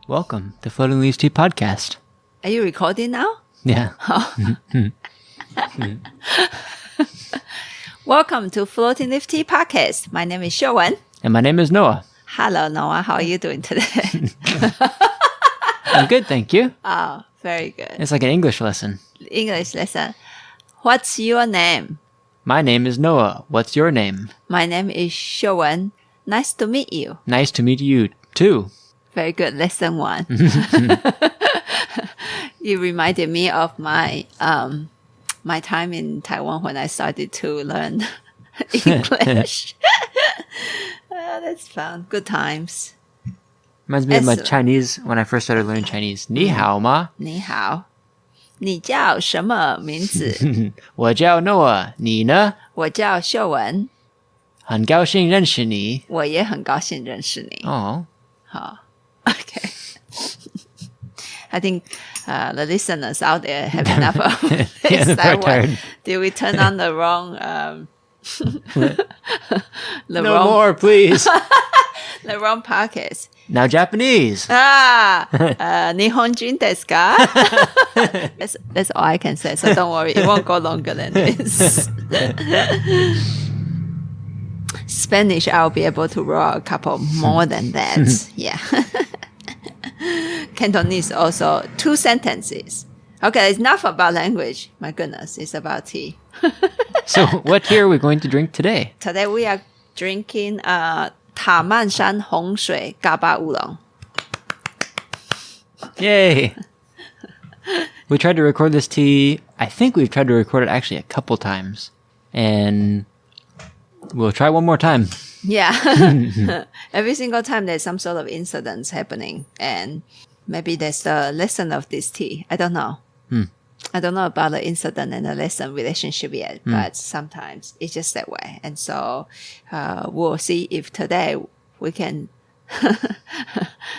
Welcome to Floating Leaves Tea Podcast. Are you recording now? Yeah. Welcome to Floating Leaf Tea Podcast. My name is Xiuwen. And my name is Noah. Hello, Noah. How are you doing today? I'm good, thank you. Oh, very good. It's like an English lesson. English lesson. What's your name? My name is Noah. What's your name? My name is Xiuwen. Nice to meet you. Nice to meet you, too. Very good. Lesson 1. You reminded me of my my time in Taiwan when I started to learn English. That's fun. Good times. Reminds me of my Chinese when I first started learning Chinese. 你好吗?你好。你叫什么名字？我叫 Noah. 你呢?我叫秀文。很高兴认识你。我也很高兴认识你。Oh. 好 Okay. I think the listeners out there have enough of this. Yeah, they're tired. Did we turn on the wrong No more, please. the wrong podcast? Now Japanese. 日本人ですか? That's all I can say, so don't worry. It won't go longer than this. Spanish, I'll be able to roll a couple more than that. Yeah. Cantonese also 2 sentences. Okay, it's enough about language. My goodness, it's about tea. So what tea are we going to drink today? Today we are drinking Taman Shan Hong Shui GABA oolong. Yay! We tried to record this tea. I think we've tried to record it actually a couple times. And we'll try one more time. Yeah. Every single time there's some sort of incidents happening. And maybe there's a lesson of this tea. I don't know. I don't know about the incident and the lesson relationship yet. But sometimes it's just that way. And so we'll see if today we can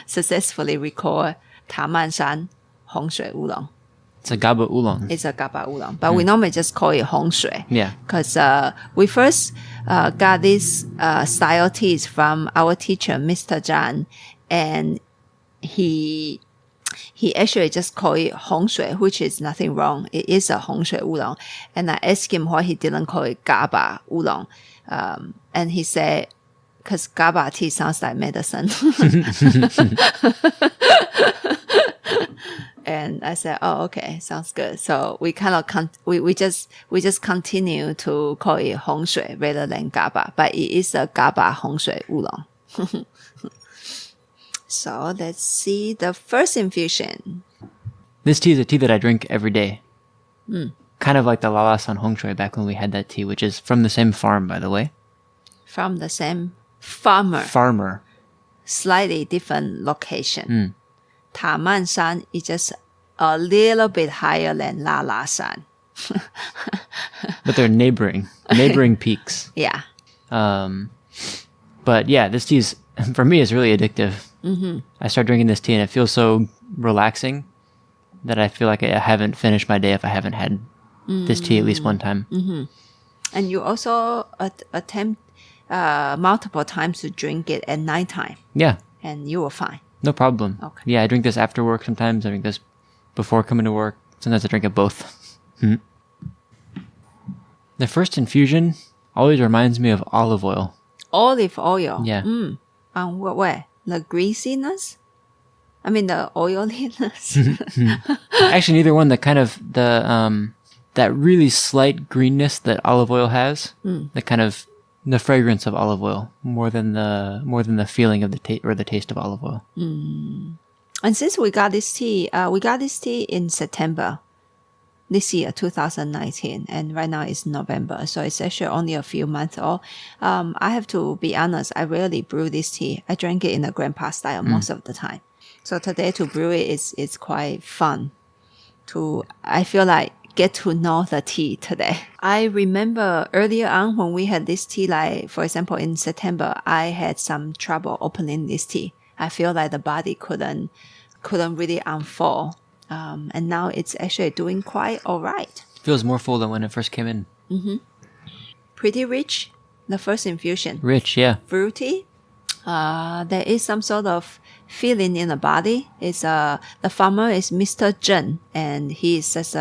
successfully record Taman Shan Hong Shui oolong. It's a GABA oolong. It's a GABA oolong. But we normally just call it Hongshui. Yeah. Because we first got this style teas from our teacher, Mr. Zhang. And he actually just called it Hongshui, which is nothing wrong. It is a Hongshui oolong. And I asked him why he didn't call it GABA oolong. And he said, because GABA tea sounds like medicine. And I said, oh, okay, sounds good. So we kind of, we just continue to call it Hongshui rather than GABA, but it is a GABA Hongshui oolong. So let's see the first infusion. This tea is a tea that I drink every day. Kind of like the Lala Shan Hong Shui back when we had that tea, which is from the same farm, by the way. From the same farmer. Slightly different location. Taman Shan is just a little bit higher than Lala Shan. But they're neighboring peaks. Yeah. But yeah, this tea is, for me, is really addictive. I start drinking this tea and it feels so relaxing that I feel like I haven't finished my day if I haven't had this tea at least one time. And you also attempt multiple times to drink it at nighttime. Yeah. And you will find. No problem. Okay. Yeah, I drink this after work sometimes. I drink this before coming to work. Sometimes I drink it both. The first infusion always reminds me of olive oil. Olive oil? Yeah. On what way? The greasiness? I mean the oiliness? Actually, neither one. The kind of that really slight greenness that olive oil has. The kind of the fragrance of olive oil more than the feeling of the taste of olive oil. And since we got this tea in September this year, 2019, and right now it's November, so it's actually only a few months old. I have to be honest, I rarely brew this tea. I drink it in a grandpa style most of the time. So today to brew it is quite fun. I feel like get to know the tea today. I remember earlier on when we had this tea, like for example in September, I had some trouble opening this tea. I feel like the body couldn't really unfold. And now it's actually doing quite all right. Feels more full than when it first came in. Pretty rich, the first infusion. Rich, yeah. Fruity. There is some sort of feeling in the body. Is the farmer is Mr. Zheng, and he is just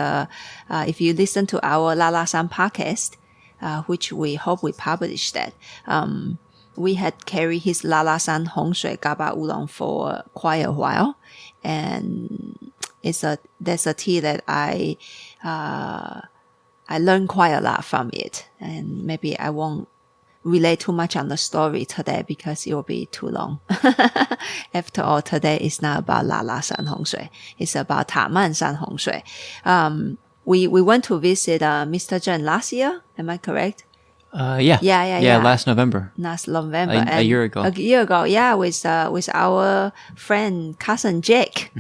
if you listen to our Lala Shan podcast, which we hope we publish that, we had carried his Lala Shan Hong Shui GABA oolong for quite a while, and that's a tea that I learned quite a lot from it, and maybe I won't relate too much on the story today because it will be too long. After all, today is not about Lala Shan Hong Shui. It's about Taman Shan Hong Shui. We went to visit Mr. Zheng last year. Am I correct? Yeah, last November. Last November. A year ago. A year ago, yeah, with our friend, cousin Jake.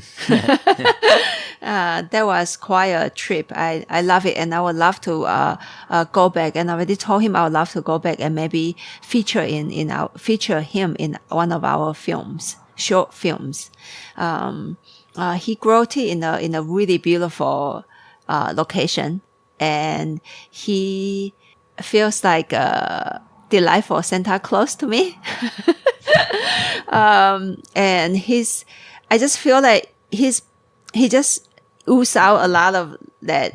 That was quite a trip. I love it, and I would love to go back. And I already told him I would love to go back and maybe feature him in one of our films, short films. He grew tea in a really beautiful location, and he feels like a delightful Santa Claus to me. And I just feel like he just oozes out a lot of that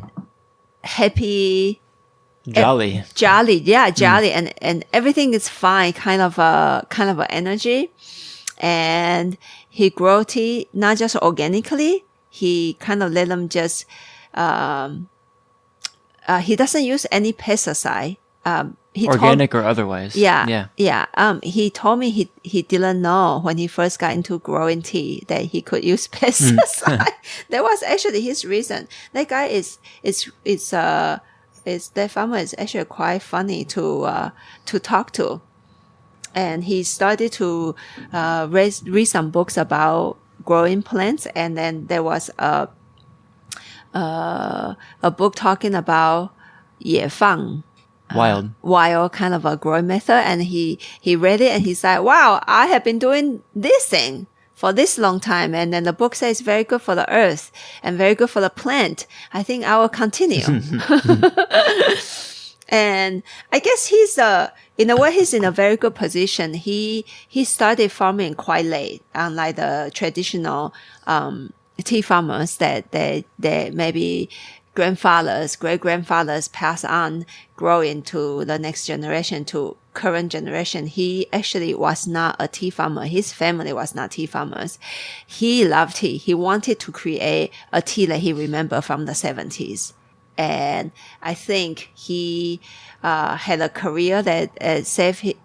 happy, jolly, and everything is fine, kind of a energy. And he grow tea not just organically, he kind of let them just, he doesn't use any pesticide. Organic or otherwise. Yeah. He told me he didn't know when he first got into growing tea that he could use pesticide. That was actually his reason. That guy that farmer is actually quite funny to talk to. And he started to read some books about growing plants, and then there was a book talking about 野放 wild kind of a growing method, and he read it and he's like, wow, I have been doing this thing for this long time, and then the book says very good for the earth and very good for the plant. I think I will continue. And I guess in a way he's in a very good position. He started farming quite late, unlike the traditional tea farmers that they maybe grandfathers, great-grandfathers pass on, grow into the next generation to current generation. He actually was not a tea farmer. His family was not tea farmers. He loved tea. He wanted to create a tea that he remembered from the 70s. And I think he had a career that saved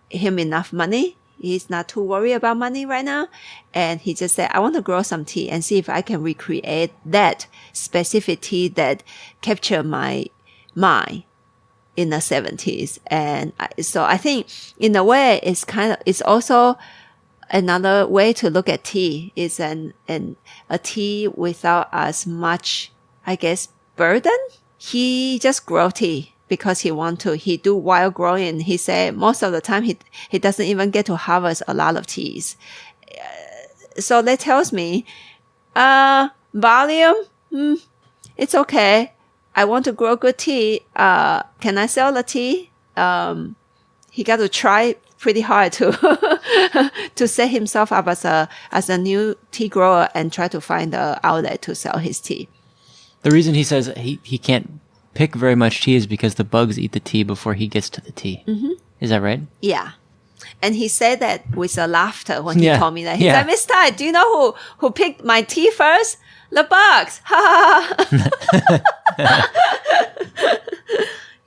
him enough money. He's not too worried about money right now. And he just said, I want to grow some tea and see if I can recreate that specific tea that captured my mind in the 70s. And so I think in a way it's also another way to look at tea, is a tea without as much, I guess, burden. He just grow tea because he want to. He do wild growing. He said most of the time he doesn't even get to harvest a lot of teas. So that tells me, volume, it's okay. I want to grow good tea. Can I sell the tea? He got to try pretty hard to set himself up as a new tea grower and try to find the outlet to sell his tea. The reason he says he can't pick very much tea is because the bugs eat the tea before he gets to the tea. Mm-hmm. Is that right? Yeah. And he said that with a laughter when he told me that. He said, Miss Tai, do you know who picked my tea first? The bugs.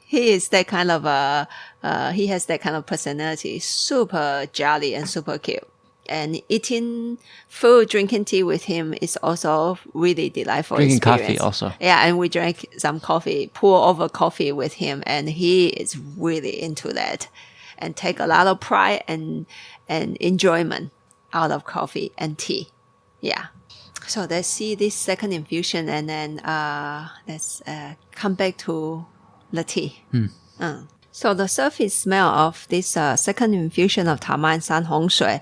He is that kind of he has that kind of personality. Super jolly and super cute. And eating food, drinking tea with him is also really delightful. Drinking experience. coffee also. Yeah, and we drank some coffee, pour over coffee with him, and he is really into that and take a lot of pride and enjoyment out of coffee and tea. Yeah. So let's see this second infusion, and then let's come back to the tea. So the surface smell of this second infusion of Taman Shan Hong Shui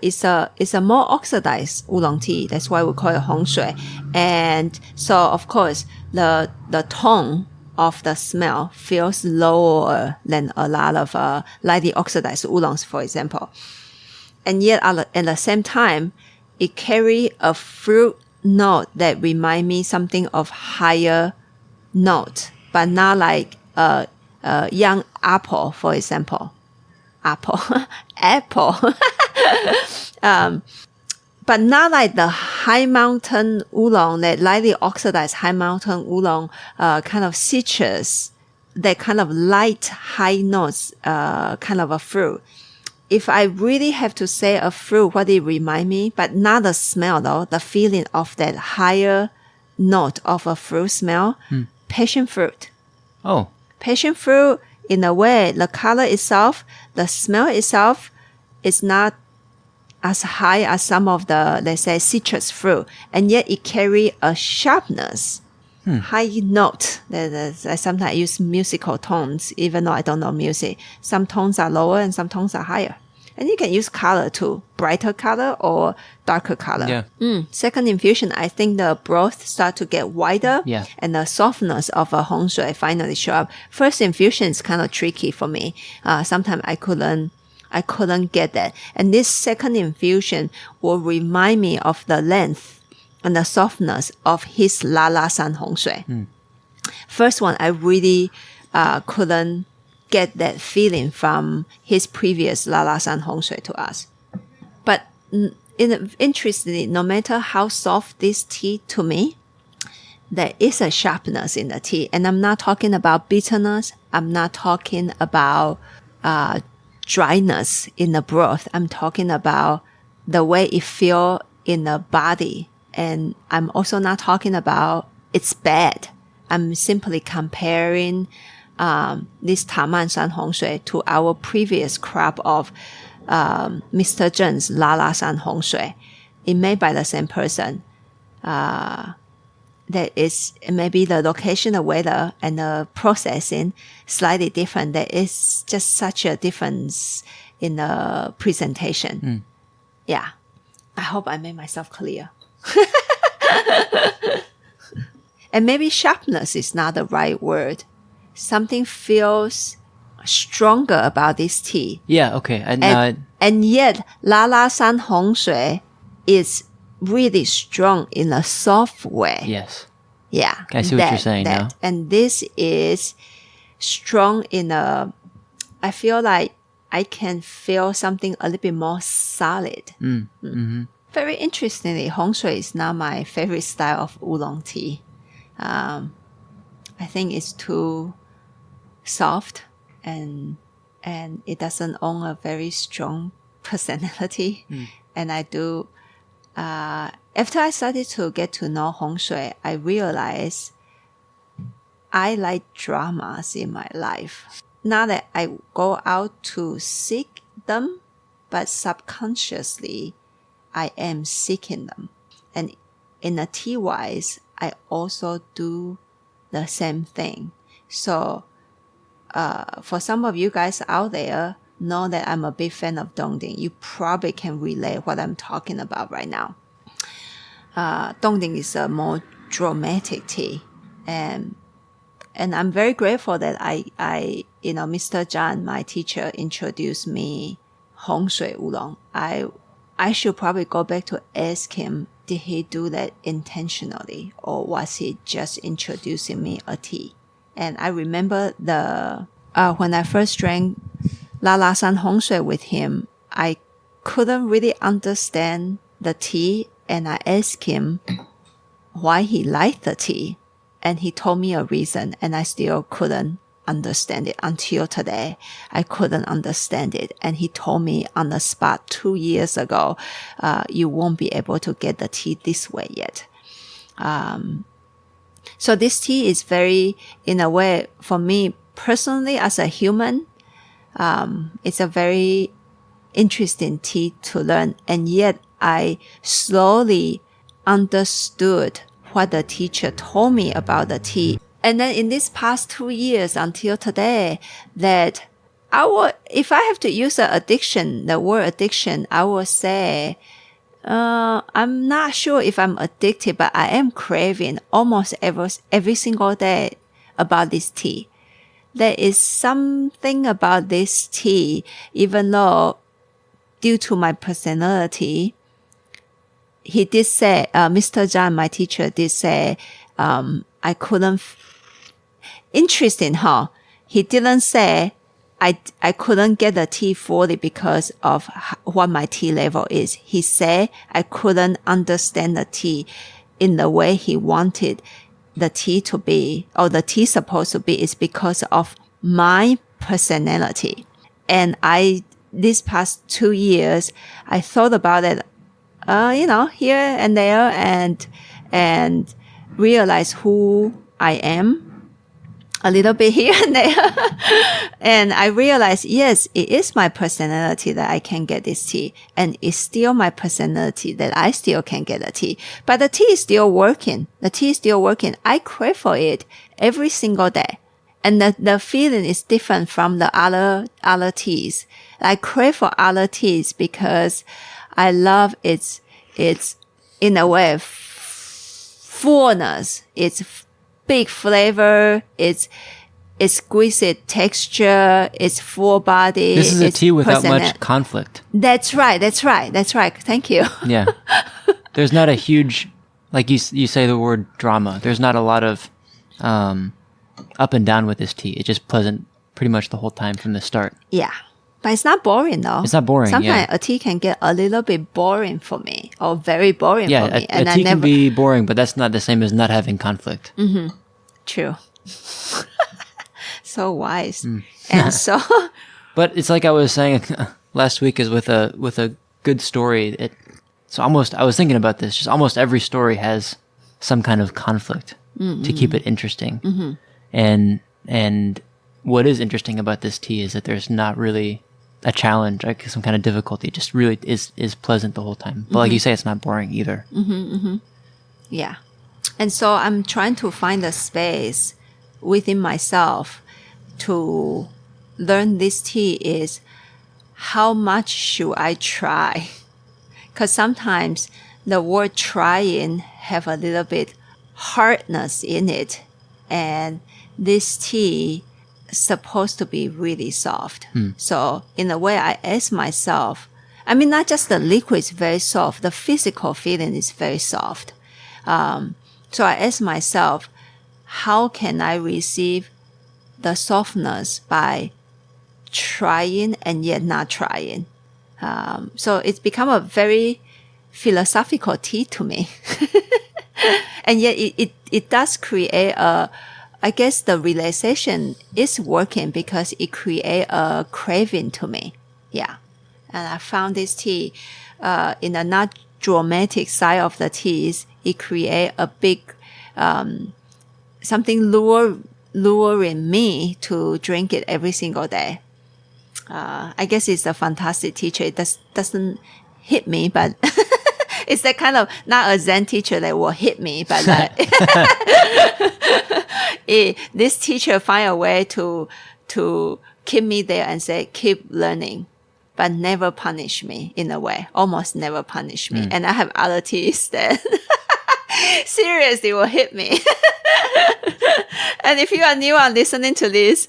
is a more oxidized oolong tea. That's why we call it Hongshui. And so, of course, the tone of the smell feels lower than a lot of lightly oxidized oolongs, for example. And yet, at the same time, it carry a fruit note that remind me something of higher note, but not like a young apple, for example. Apple. But not like the high mountain oolong, that lightly oxidized high mountain oolong, kind of citrus, that kind of light high notes, kind of a fruit. If I really have to say a fruit, what it remind me, but not the smell though, the feeling of that higher note of a fruit smell, passion fruit. Oh. Passion fruit, in a way, the color itself, the smell itself is not as high as some of the, let's say, citrus fruit, and yet it carry a sharpness, high note. I sometimes use musical tones, even though I don't know music. Some tones are lower and some tones are higher. And you can use color too, brighter color or darker color. Yeah. Second infusion, I think the broth start to get wider, Yeah. and the softness of a Hongshui finally show up. First infusion is kind of tricky for me. Sometimes I couldn't get that. And this second infusion will remind me of the length and the softness of his Lala Shan Hong Shui. First one, I really couldn't get that feeling from his previous Lala Shan Hong Shui to us. But interestingly, no matter how soft this tea to me, there is a sharpness in the tea. And I'm not talking about bitterness. I'm not talking about dryness in the broth. I'm talking about the way it feels in the body. And I'm also not talking about it's bad. I'm simply comparing this Taman Shan Hong Shui to our previous crop of Mr. Zhen's Lala Shan Hong Shui. It made by the same person. That is maybe the location, the weather, and the processing slightly different. There is just such a difference in the presentation. Yeah. I hope I made myself clear. And maybe sharpness is not the right word. Something feels stronger about this tea. Yeah, okay. And yet, Lala Shan Hong Shui is really strong in a soft way. Yes. Yeah. I see what you're saying now. And this is strong in a, I feel like I can feel something a little bit more solid. Very interestingly, Hongshui is not my favorite style of oolong tea. I think it's too soft and it doesn't own a very strong personality. And I do, after I started to get to know Hongshui, I realized I like dramas in my life. Not that I go out to seek them, but subconsciously I am seeking them. And in a tea-wise, I also do the same thing. So for some of you guys out there, know that I'm a big fan of Dongding. You probably can relate what I'm talking about right now. Dongding is a more dramatic tea. And I'm very grateful that I Mr. Zhan, my teacher, introduced me Hongshui Oolong. I should probably go back to ask him, did he do that intentionally or was he just introducing me a tea? And I remember when I first drank Lala Shan Hong Shui with him, I couldn't really understand the tea, and I asked him why he liked the tea, and he told me a reason, and I still couldn't understand it until today. I couldn't understand it, and he told me on the spot 2 years ago, you won't be able to get the tea this way yet. So this tea is very, in a way, for me personally as a human, it's a very interesting tea to learn. And yet I slowly understood what the teacher told me about the tea. And then in these past 2 years until today, that if I have to use the word addiction, I will say, I'm not sure if I'm addicted, but I am craving almost every single day about this tea. There is something about this tea, even though due to my personality, he did say, Mr. Zhang, my teacher, did say, I couldn't, interesting, huh? He didn't say, I couldn't get the tea fully because of what my tea level is. He said I couldn't understand the tea in the way he wanted the tea to be, or the tea supposed to be, is because of my personality. And these past 2 years, I thought about it, here and there, and realize who I am a little bit here and there. And I realized, yes, it is my personality that I can get this tea. And it's still my personality that I still can get the tea. But the tea is still working. I crave for it every single day. And the feeling is different from the other teas. I crave for other teas because I love its in a way, fullness. It's big flavor, it's exquisite texture, it's full body. This is a tea without much conflict. That's right. Thank you. Yeah. There's not a huge, like you say the word drama. There's not a lot of up and down with this tea. It's just pleasant pretty much the whole time from the start. Yeah. But it's not boring though. It's not boring. Sometimes a tea can get a little bit boring for me, or very boring for me. Yeah, a tea can be boring, but that's not the same as not having conflict. Mm-hmm. True. So wise. And so... But it's like I was saying last week, is with a good story, I was thinking about this, just almost every story has some kind of conflict to keep it interesting. Mm-hmm. And what is interesting about this tea is that there's not really a challenge, like some kind of difficulty. It just really is pleasant the whole time. But like you say, it's not boring either. Yeah. And so I'm trying to find a space within myself to learn this tea is how much should I try? Because sometimes the word trying have a little bit hardness in it. And this tea supposed to be really soft. So in a way, I ask myself, not just the liquid is very soft, the physical feeling is very soft. So I ask myself, how can I receive the softness by trying and yet not trying? So it's become a very philosophical tea to me. And yet it does create I guess the realization is working because it creates a craving to me. Yeah. And I found this tea, in the not dramatic side of the teas, it creates a big, something luring me to drink it every single day. I guess it's a fantastic teacher. It doesn't hit me, but it's that kind of, not a Zen teacher that will hit me, but this teacher find a way to keep me there and say, keep learning, but never punish me in a way, almost never punish me. And I have other teas that seriously will hit me. And if you are new on listening to this,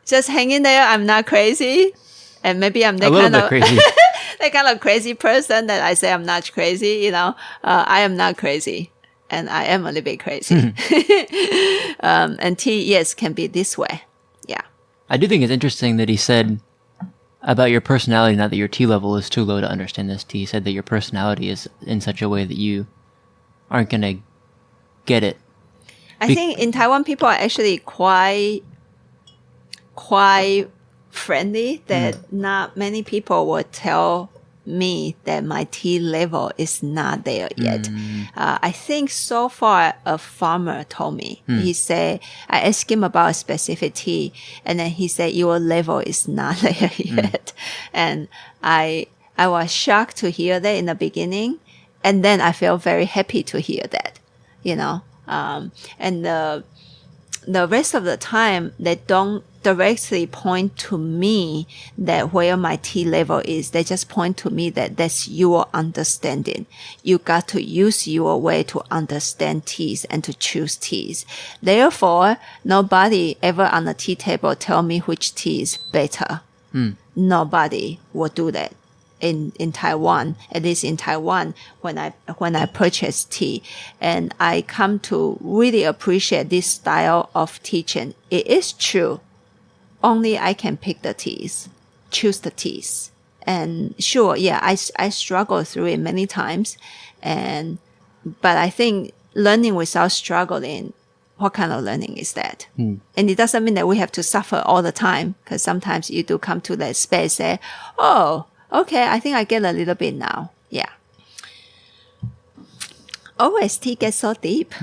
just hang in there. I'm not crazy. And maybe I'm that kind of crazy. That kind of crazy person that I say I'm not crazy, I am not crazy. And I am a little bit crazy. And tea, yes, can be this way. Yeah. I do think it's interesting that he said about your personality, not that your tea level is too low to understand this tea. He said that your personality is in such a way that you aren't going to get it. I think in Taiwan, people are actually quite friendly, that not many people would tell me that my tea level is not there yet. I think so far a farmer told me, he said, I asked him about a specific tea, and then he said, your level is not there yet. And I was shocked to hear that in the beginning. And then I felt very happy to hear that, and the rest of the time, they don't directly point to me that where my tea level is. They just point to me that that's your understanding. You got to use your way to understand teas and to choose teas. Therefore, nobody ever on the tea table tell me which tea is better. Nobody will do that. in Taiwan, at least in Taiwan, when I purchase tea, and I come to really appreciate this style of teaching. It is true. Only I can pick the teas, choose the teas. And sure, yeah, I struggle through it many times. But I think learning without struggling, what kind of learning is that? And it doesn't mean that we have to suffer all the time, because sometimes you do come to that space, say, oh, okay, I think I get a little bit now. Yeah. OST gets so deep.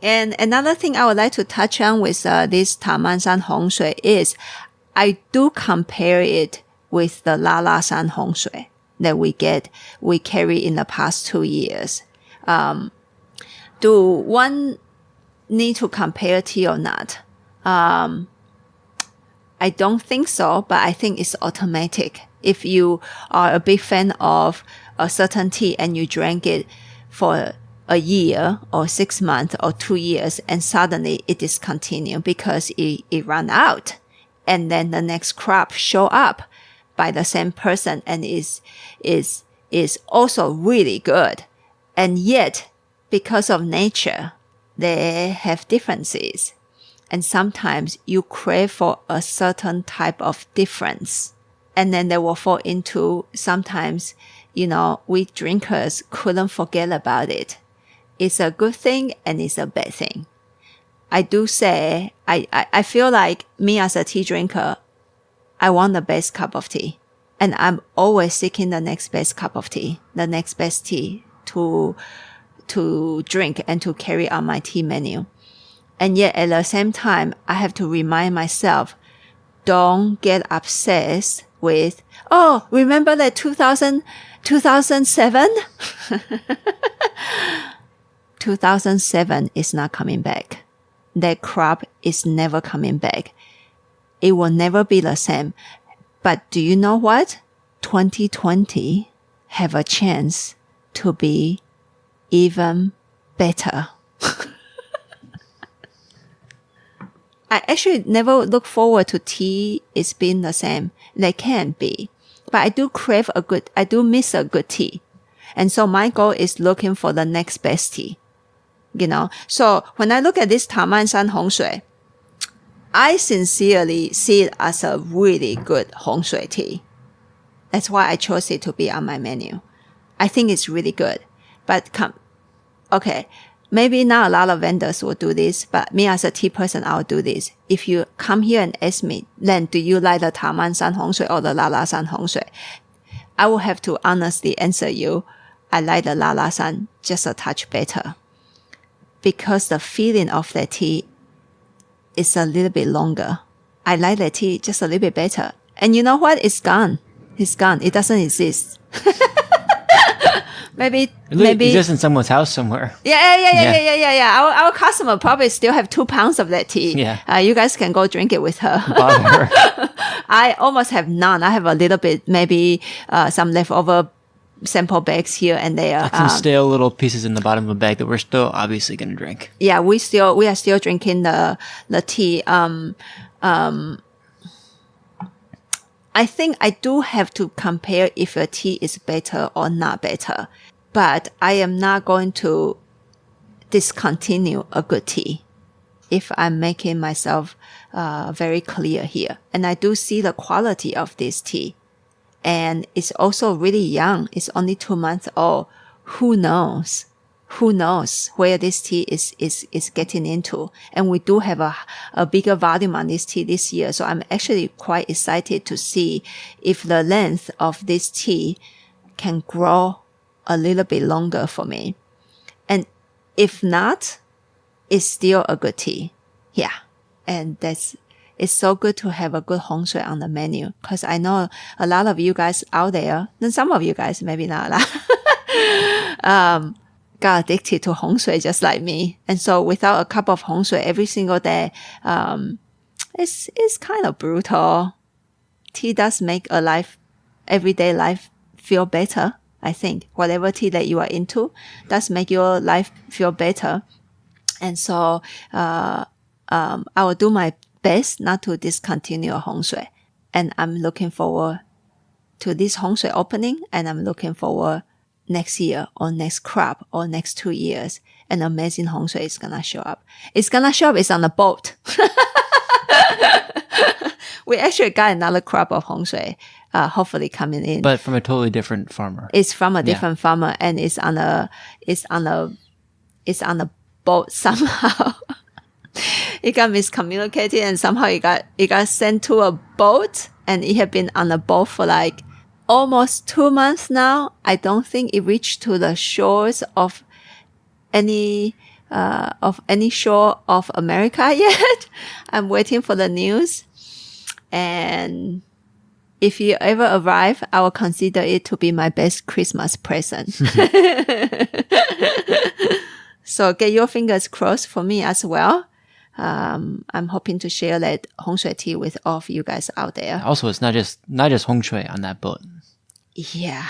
And another thing I would like to touch on with this Taman Shan Hong Shui is I do compare it with the Lala Shan Hong Shui that we carry in the past 2 years. Do one need to compare tea or not? I don't think so, but I think it's automatic. If you are a big fan of a certain tea and you drank it for a year or 6 months or 2 years, and suddenly it discontinued because it ran out, and then the next crop show up by the same person and is also really good, and yet because of nature they have differences, and sometimes you crave for a certain type of difference, and then they will fall into sometimes, we drinkers couldn't forget about it. It's a good thing and it's a bad thing. I do say, I feel like me as a tea drinker, I want the best cup of tea. And I'm always seeking the next best cup of tea, the next best tea to drink and to carry on my tea menu. And yet at the same time, I have to remind myself, don't get obsessed with, oh, remember that 2007? 2007 is not coming back. That crop is never coming back. It will never be the same. But do you know what? 2020 have a chance to be even better. I actually never look forward to tea is being the same. They can be. But I do miss a good tea. And so my goal is looking for the next best tea. So when I look at this Taman Shan Hong Shui, I sincerely see it as a really good Hongshui tea. That's why I chose it to be on my menu. I think it's really good. But okay, maybe not a lot of vendors will do this, but me as a tea person, I'll do this. If you come here and ask me, then do you like the Taman Shan Hong Shui or the Lala Shan Hong Shui? I will have to honestly answer you, I like the Lala Shan just a touch better. Because the feeling of the tea is a little bit longer. I like the tea just a little bit better. And you know what? It's gone. It's gone. It doesn't exist. Maybe it's just in someone's house somewhere. Yeah. Our customer probably still have 2 pounds of that tea. Yeah. You guys can go drink it with her. Bother her. I almost have none. I have a little bit, maybe some leftover sample bags here and there. Some stale little pieces in the bottom of a bag that we're still obviously going to drink. Yeah, we are still drinking the tea. I think I do have to compare if a tea is better or not better, but I am not going to discontinue a good tea if I'm making myself very clear here. And I do see the quality of this tea. And it's also really young. It's only 2 months old. Who knows? Who knows where this tea is getting into? And we do have a bigger volume on this tea this year. So I'm actually quite excited to see if the length of this tea can grow a little bit longer for me. And if not, it's still a good tea. Yeah. And it's so good to have a good Hongshui on the menu, because I know a lot of you guys out there, and some of you guys, maybe not a lot, got addicted to Hongshui just like me. And so without a cup of Hongshui every single day, it's kind of brutal. Tea does make everyday life feel better. I think whatever tea that you are into does make your life feel better. And so, I will do my best not to discontinue a Hongshui. And I'm looking forward to this Hongshui opening, and I'm looking forward next year or next crop or next 2 years, an amazing Hongshui is gonna show up. It's gonna show up. It's on a boat. We actually got another crop of Hongshui, hopefully coming in. But from a totally different farmer. It's from a different farmer, and it's on a boat somehow. It got miscommunicated, and somehow it got sent to a boat, and it had been on a boat for like almost 2 months now. I don't think it reached to the shores of any shore of America yet. I'm waiting for the news. And if you ever arrive, I will consider it to be my best Christmas present. So get your fingers crossed for me as well. I'm hoping to share that Hongshui tea with all of you guys out there. Also, it's not just Hongshui on that boat. Yeah.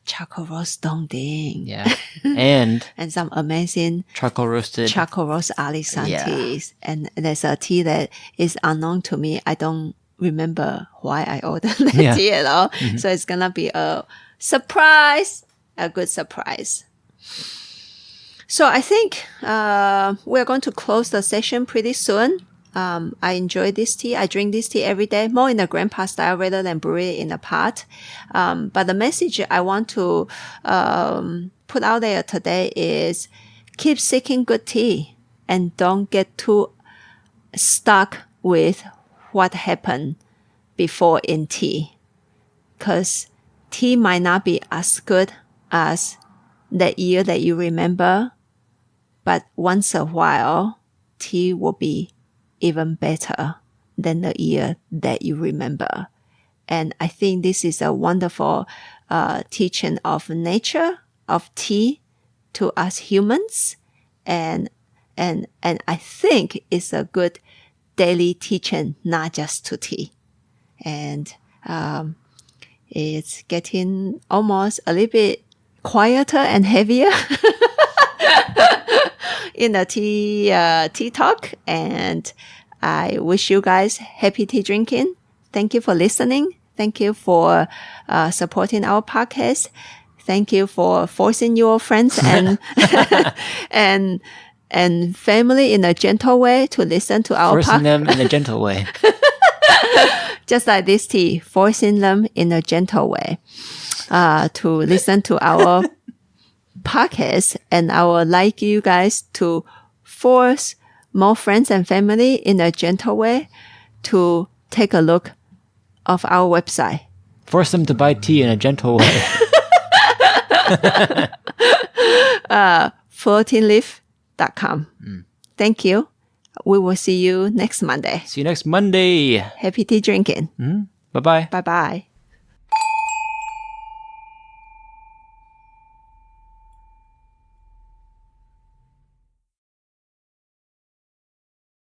Charcoal roast dong ding. Yeah. And some amazing charcoal roast Alisan teas. And there's a tea that is unknown to me. I don't remember why I ordered that tea at all. Mm-hmm. So it's gonna be a surprise, a good surprise. So I think we're going to close the session pretty soon. I enjoy this tea. I drink this tea every day, more in the grandpa style rather than brew it in a pot. But the message I want to put out there today is keep seeking good tea and don't get too stuck with what happened before in tea. Because tea might not be as good as the year that you remember, but once a while, tea will be even better than the year that you remember. And I think this is a wonderful teaching of nature, of tea to us humans. And I think it's a good daily teaching, not just to tea. And it's getting almost a little bit quieter and heavier in the tea talk, and I wish you guys happy tea drinking. Thank you for listening. Thank you for supporting our podcast. Thank you for forcing your friends and and family in a gentle way to listen to our podcast. Forcing them in a gentle way. Just like this tea, forcing them in a gentle way to listen to our podcast. And I would like you guys to force more friends and family in a gentle way to take a look of our website. Force them to buy tea in a gentle way. floatingleaf.com. Thank you. We will see you next Monday. See you next Monday. Happy tea drinking. Bye-bye. Bye-bye.